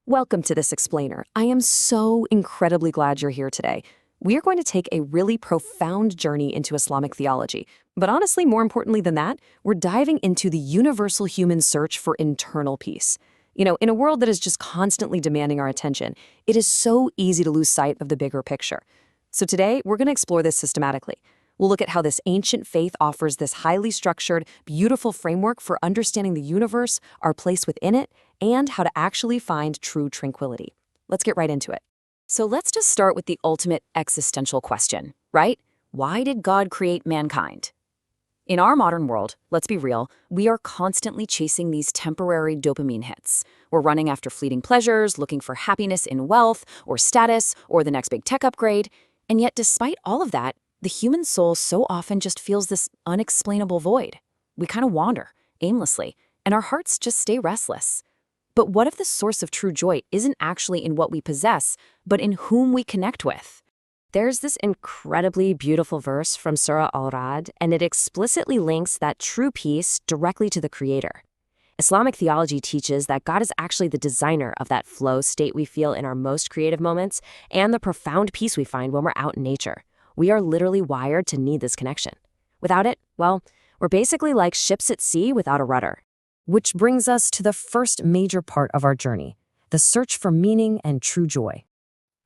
Welcome to this explainer. I am so incredibly glad you're here today. We are going to take a really profound journey into Islamic theology. But honestly, more importantly than that, we're diving into the universal human search for internal peace. In a world that is just constantly demanding our attention, it is so easy to lose sight of the bigger picture. So today, we're going to explore this systematically. We'll look at how this ancient faith offers this highly structured, beautiful framework for understanding the universe, our place within it, and how to actually find true tranquility. Let's get right into it. So let's just start with the ultimate existential question, right? Why did God create mankind? In our modern world, let's be real, we are constantly chasing these temporary dopamine hits. We're running after fleeting pleasures, looking for happiness in wealth or status or the next big tech upgrade. And yet, despite all of that, the human soul so often just feels this unexplainable void. We kind of wander aimlessly, and our hearts just stay restless. But what if the source of true joy isn't actually in what we possess, but in whom we connect with? There's this incredibly beautiful verse from Surah Al-Ra'd, and it explicitly links that true peace directly to the Creator. Islamic theology teaches that God is actually the designer of that flow state we feel in our most creative moments and the profound peace we find when we're out in nature. We are literally wired to need this connection. Without it, well, we're basically like ships at sea without a rudder. Which brings us to the first major part of our journey, the search for meaning and true joy.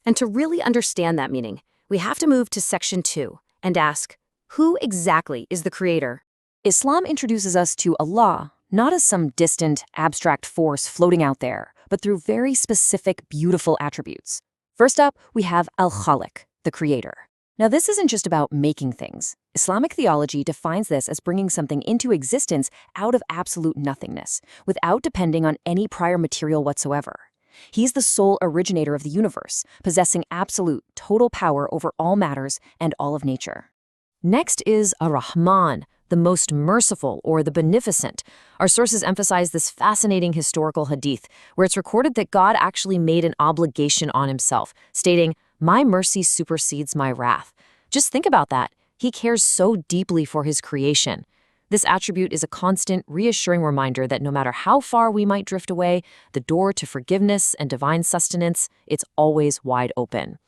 And to really understand that meaning, we have to move to section 2 and ask, who exactly is the Creator? Islam introduces us to Allah, not as some distant, abstract force floating out there, but through very specific, beautiful attributes. First up, we have Al-Khaliq, the Creator. Now, this isn't just about making things. Islamic theology defines this as bringing something into existence out of absolute nothingness, without depending on any prior material whatsoever. He's the sole originator of the universe, possessing absolute, total power over all matters and all of nature. Next is Ar-Rahman, the most merciful or the beneficent. Our sources emphasize this fascinating historical hadith, where it's recorded that God actually made an obligation on himself, stating, "My mercy supersedes my wrath." Just think about that. He cares so deeply for his creation. This attribute is a constant, reassuring reminder that no matter how far we might drift away, the door to forgiveness and divine sustenance, it's always wide open.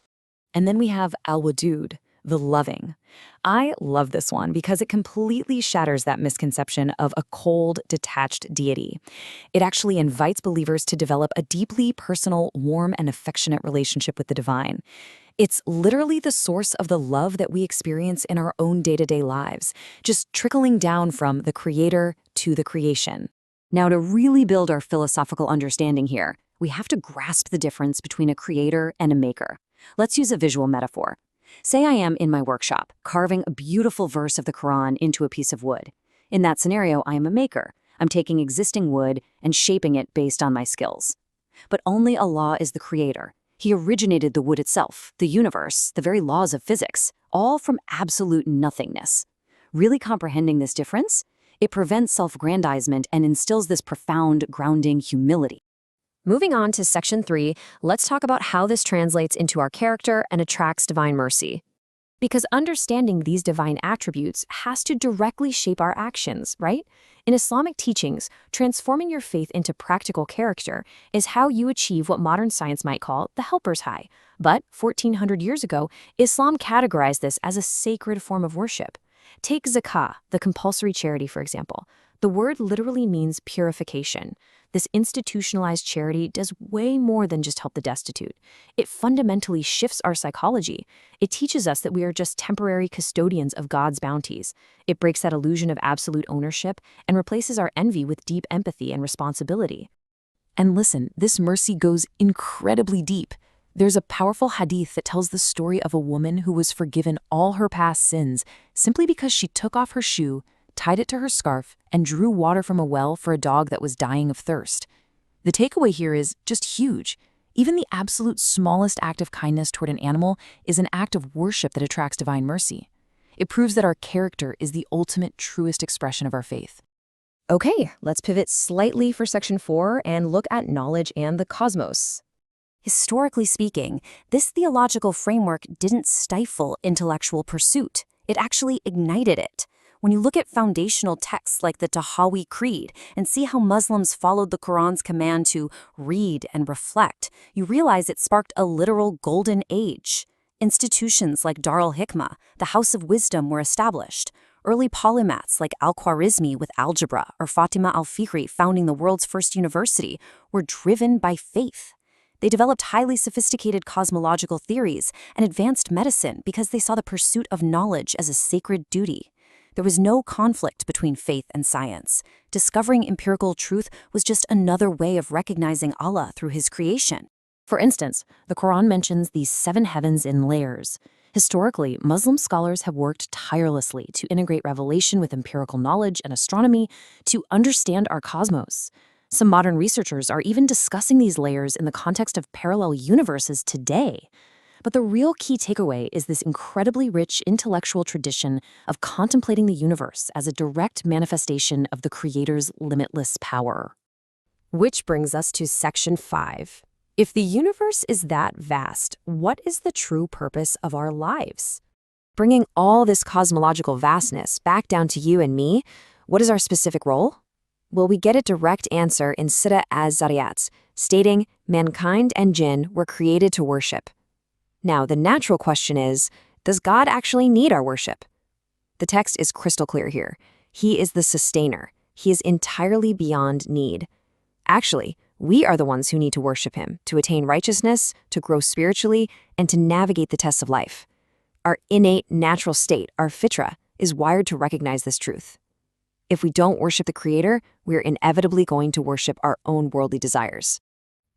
And then we have Al-Wadud, the loving. I love this one because it completely shatters that misconception of a cold, detached deity. It actually invites believers to develop a deeply personal, warm, and affectionate relationship with the divine. It's literally the source of the love that we experience in our own day-to-day lives, just trickling down from the Creator to the creation. Now, to really build our philosophical understanding here, we have to grasp the difference between a creator and a maker. Let's use a visual metaphor. Say I am in my workshop, carving a beautiful verse of the Quran into a piece of wood. In that scenario, I am a maker. I'm taking existing wood and shaping it based on my skills. But only Allah is the creator. He originated the wood itself, the universe, the very laws of physics, all from absolute nothingness. Really comprehending this difference? It prevents self-aggrandizement and instills this profound, grounding humility. Moving on to section 3, let's talk about how this translates into our character and attracts divine mercy. Because understanding these divine attributes has to directly shape our actions, right? In Islamic teachings, transforming your faith into practical character is how you achieve what modern science might call the helper's high. But 1400 years ago, Islam categorized this as a sacred form of worship. Take Zakat, the compulsory charity, for example. The word literally means purification. This institutionalized charity does way more than just help the destitute. It fundamentally shifts our psychology. It teaches us that we are just temporary custodians of God's bounties. It breaks that illusion of absolute ownership and replaces our envy with deep empathy and responsibility. And listen, this mercy goes incredibly deep. There's a powerful hadith that tells the story of a woman who was forgiven all her past sins simply because she took off her shoe, tied it to her scarf, and drew water from a well for a dog that was dying of thirst. The takeaway here is just huge. Even the absolute smallest act of kindness toward an animal is an act of worship that attracts divine mercy. It proves that our character is the ultimate, truest expression of our faith. Okay, let's pivot slightly for section 4 and look at knowledge and the cosmos. Historically speaking, this theological framework didn't stifle intellectual pursuit. It actually ignited it. When you look at foundational texts like the Tahawi Creed and see how Muslims followed the Quran's command to read and reflect, you realize it sparked a literal golden age. Institutions like al-Hikma, the House of Wisdom, were established. Early polymaths like Al-Khwarizmi with algebra or Fatima al-Fikri founding the world's first university were driven by faith. They developed highly sophisticated cosmological theories and advanced medicine because they saw the pursuit of knowledge as a sacred duty. There was no conflict between faith and science. Discovering empirical truth was just another way of recognizing Allah through His creation. For instance, the Quran mentions these 7 heavens in layers. Historically, Muslim scholars have worked tirelessly to integrate revelation with empirical knowledge and astronomy to understand our cosmos. Some modern researchers are even discussing these layers in the context of parallel universes today. But the real key takeaway is this incredibly rich intellectual tradition of contemplating the universe as a direct manifestation of the Creator's limitless power. Which brings us to Section 5. If the universe is that vast, what is the true purpose of our lives? Bringing all this cosmological vastness back down to you and me, what is our specific role? Well, we get a direct answer in Surah Az-Zariyat, stating, mankind and jinn were created to worship. Now, the natural question is, does God actually need our worship? The text is crystal clear here. He is the sustainer. He is entirely beyond need. Actually, we are the ones who need to worship Him, to attain righteousness, to grow spiritually, and to navigate the tests of life. Our innate natural state, our fitra, is wired to recognize this truth. If we don't worship the Creator, we're inevitably going to worship our own worldly desires.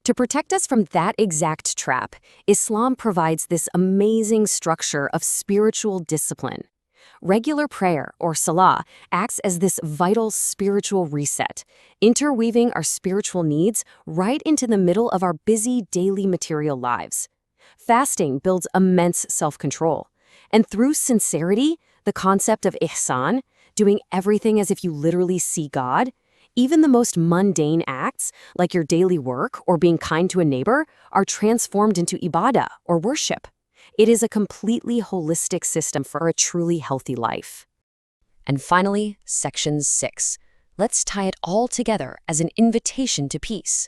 To protect us from that exact trap, Islam provides this amazing structure of spiritual discipline. Regular prayer, or Salah, acts as this vital spiritual reset, interweaving our spiritual needs right into the middle of our busy daily material lives. Fasting builds immense self-control. And through sincerity, the concept of Ihsan, doing everything as if you literally see God, even the most mundane acts, like your daily work or being kind to a neighbor, are transformed into ibadah, or worship. It is a completely holistic system for a truly healthy life. And finally, Section 6. Let's tie it all together as an invitation to peace.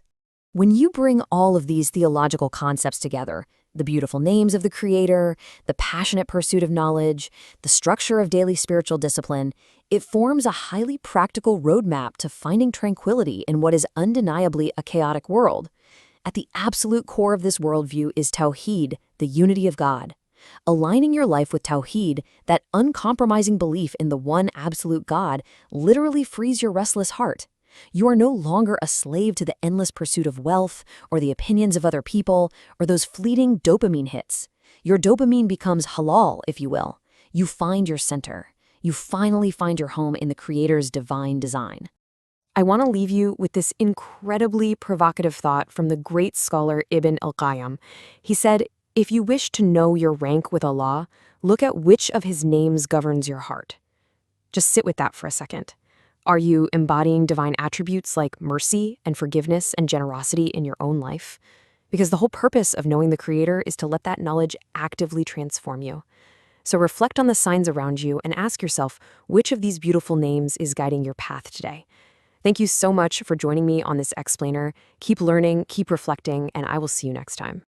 When you bring all of these theological concepts together, the beautiful names of the Creator, the passionate pursuit of knowledge, the structure of daily spiritual discipline, it forms a highly practical roadmap to finding tranquility in what is undeniably a chaotic world. At the absolute core of this worldview is Tawhid, the unity of God. Aligning your life with Tawhid, that uncompromising belief in the one absolute God, literally frees your restless heart. You are no longer a slave to the endless pursuit of wealth or the opinions of other people or those fleeting dopamine hits. Your dopamine becomes halal, if you will. You find your center. You finally find your home in the Creator's divine design. I want to leave you with this incredibly provocative thought from the great scholar Ibn al-Qayyim. He said, if you wish to know your rank with Allah, look at which of His names governs your heart. Just sit with that for a second. Are you embodying divine attributes like mercy and forgiveness and generosity in your own life? Because the whole purpose of knowing the Creator is to let that knowledge actively transform you. So reflect on the signs around you and ask yourself which of these beautiful names is guiding your path today. Thank you so much for joining me on this explainer. Keep learning, keep reflecting, and I will see you next time.